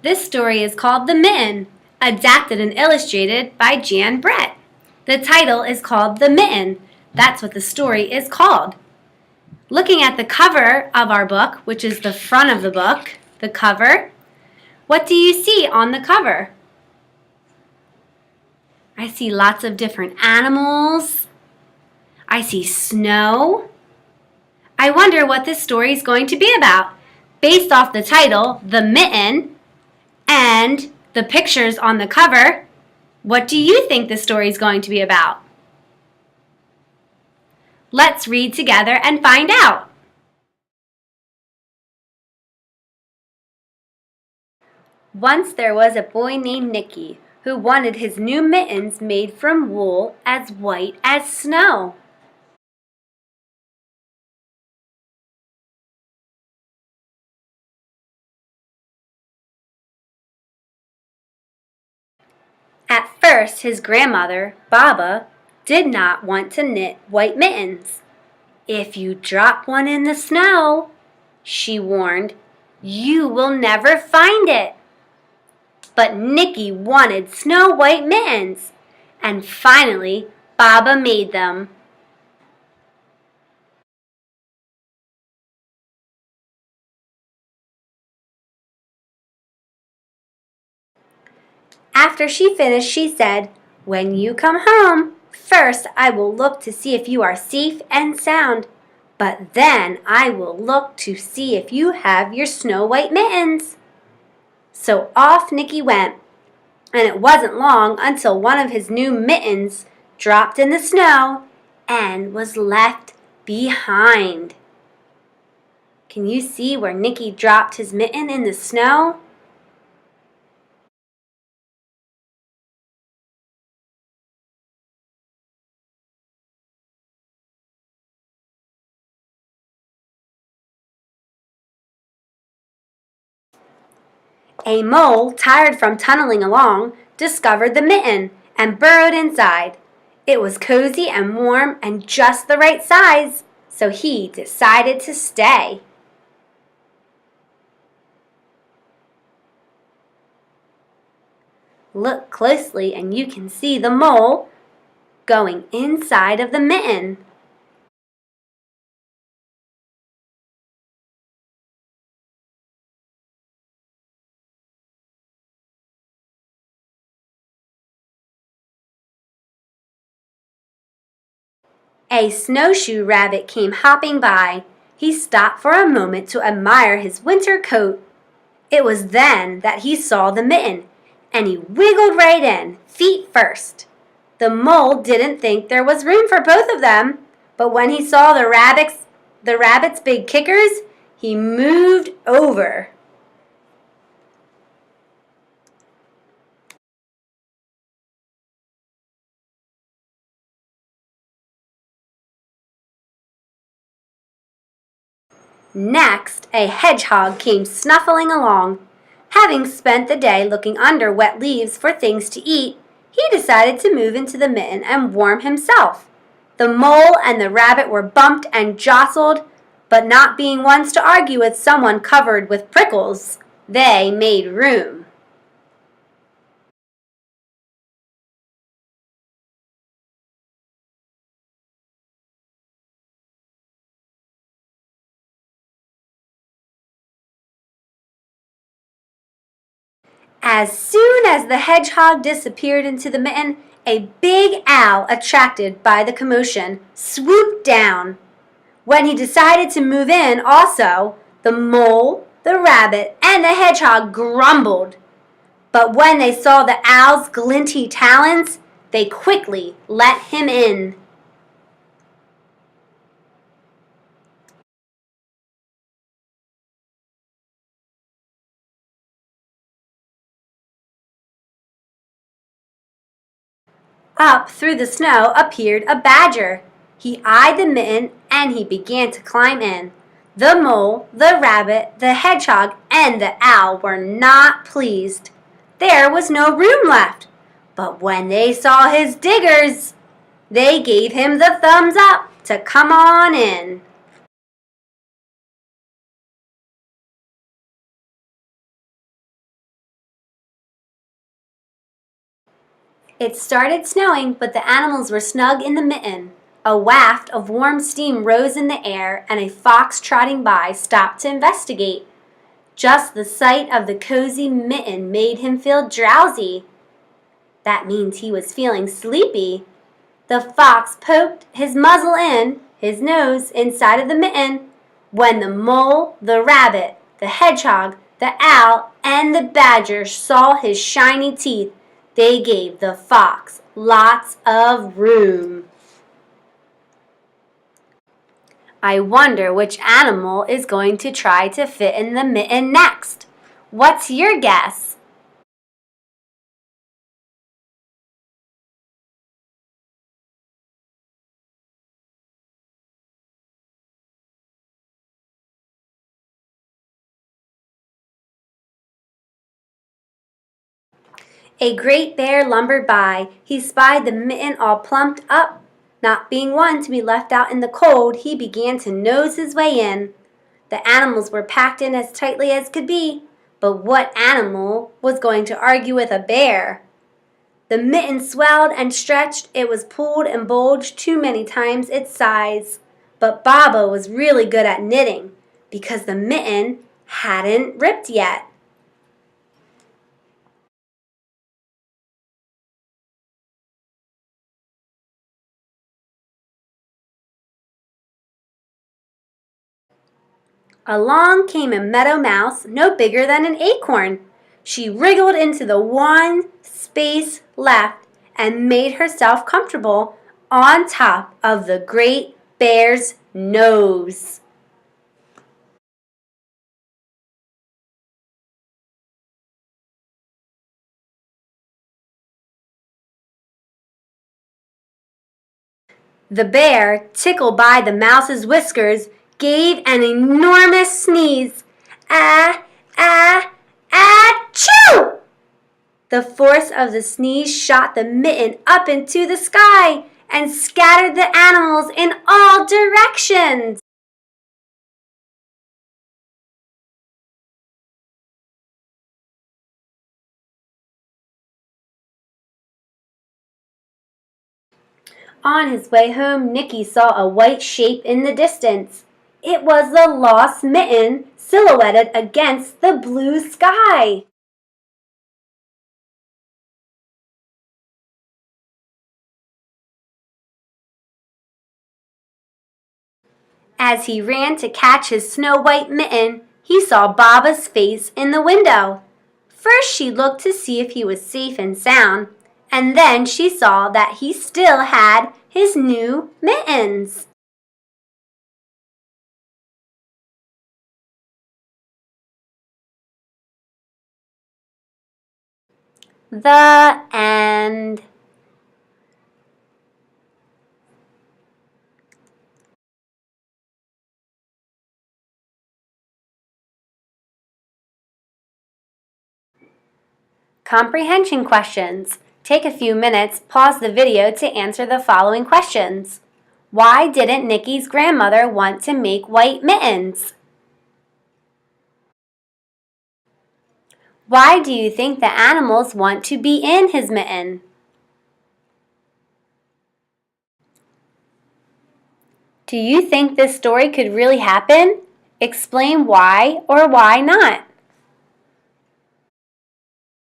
This story is called The Mitten, adapted and illustrated by Jan Brett. The title is called The Mitten. That's what the story is called. Looking at the cover of our book, which is the front of the book, the cover, what do you see on the cover? I see lots of different animals. I see snow. I wonder what this story is going to be about. Based off the title, The Mitten, and the pictures on the cover, what do you think the story is going to be about? Let's read together and find out. Once there was a boy named Nicky who wanted his new mittens made from wool as white as snow. At first, his grandmother, Baba, did not want to knit white mittens. "If you drop one in the snow," she warned, "you will never find it." But Nicky wanted snow white mittens, and finally Baba made them. After she finished, she said, "When you come home, first I will look to see if you are safe and sound, but then I will look to see if you have your snow white mittens." So off Nicky went, and it wasn't long until one of his new mittens dropped in the snow and was left behind. Can you see where Nicky dropped his mitten in the snow? A mole, tired from tunneling along, discovered the mitten and burrowed inside. It was cozy and warm and just the right size, so he decided to stay. Look closely and you can see the mole going inside of the mitten. A snowshoe rabbit came hopping by. He stopped for a moment to admire his winter coat. It was then that he saw the mitten, and he wiggled right in, feet first. The mole didn't think there was room for both of them, but when he saw the rabbit's big kickers, he moved over. Next, a hedgehog came snuffling along. Having spent the day looking under wet leaves for things to eat, he decided to move into the mitten and warm himself. The mole and the rabbit were bumped and jostled, but not being ones to argue with someone covered with prickles, they made room. As soon as the hedgehog disappeared into the mitten, a big owl, attracted by the commotion, swooped down. When he decided to move in also, the mole, the rabbit, and the hedgehog grumbled. But when they saw the owl's glinty talons, they quickly let him in. Up through the snow appeared a badger. He eyed the mitten and he began to climb in. The mole, the rabbit, the hedgehog, and the owl were not pleased. There was no room left. But when they saw his diggers, they gave him the thumbs up to come on in. It started snowing, but the animals were snug in the mitten. A waft of warm steam rose in the air, and a fox trotting by stopped to investigate. Just the sight of the cozy mitten made him feel drowsy. That means he was feeling sleepy. The fox poked his muzzle in, his nose, inside of the mitten. When the mole, the rabbit, the hedgehog, the owl, and the badger saw his shiny teeth, they gave the fox lots of room. I wonder which animal is going to try to fit in the mitten next. What's your guess? A great bear lumbered by. He spied the mitten all plumped up. Not being one to be left out in the cold, he began to nose his way in. The animals were packed in as tightly as could be, but what animal was going to argue with a bear? The mitten swelled and stretched. It was pulled and bulged too many times its size. But Baba was really good at knitting because the mitten hadn't ripped yet. Along came a meadow mouse no bigger than an acorn. She wriggled into the one space left and made herself comfortable on top of the great bear's nose. The bear, tickled by the mouse's whiskers, gave an enormous sneeze. Ah, ah, achoo! The force of the sneeze shot the mitten up into the sky and scattered the animals in all directions. On his way home, Nicky saw a white shape in the distance. It was the lost mitten silhouetted against the blue sky. As he ran to catch his snow-white mitten, he saw Baba's face in the window. First she looked to see if he was safe and sound, and then she saw that he still had his new mittens. The end. Comprehension questions. Take a few minutes, pause the video to answer the following questions. Why didn't Nicky's grandmother want to make white mittens? Why do you think the animals want to be in his mitten? Do you think this story could really happen? Explain why or why not.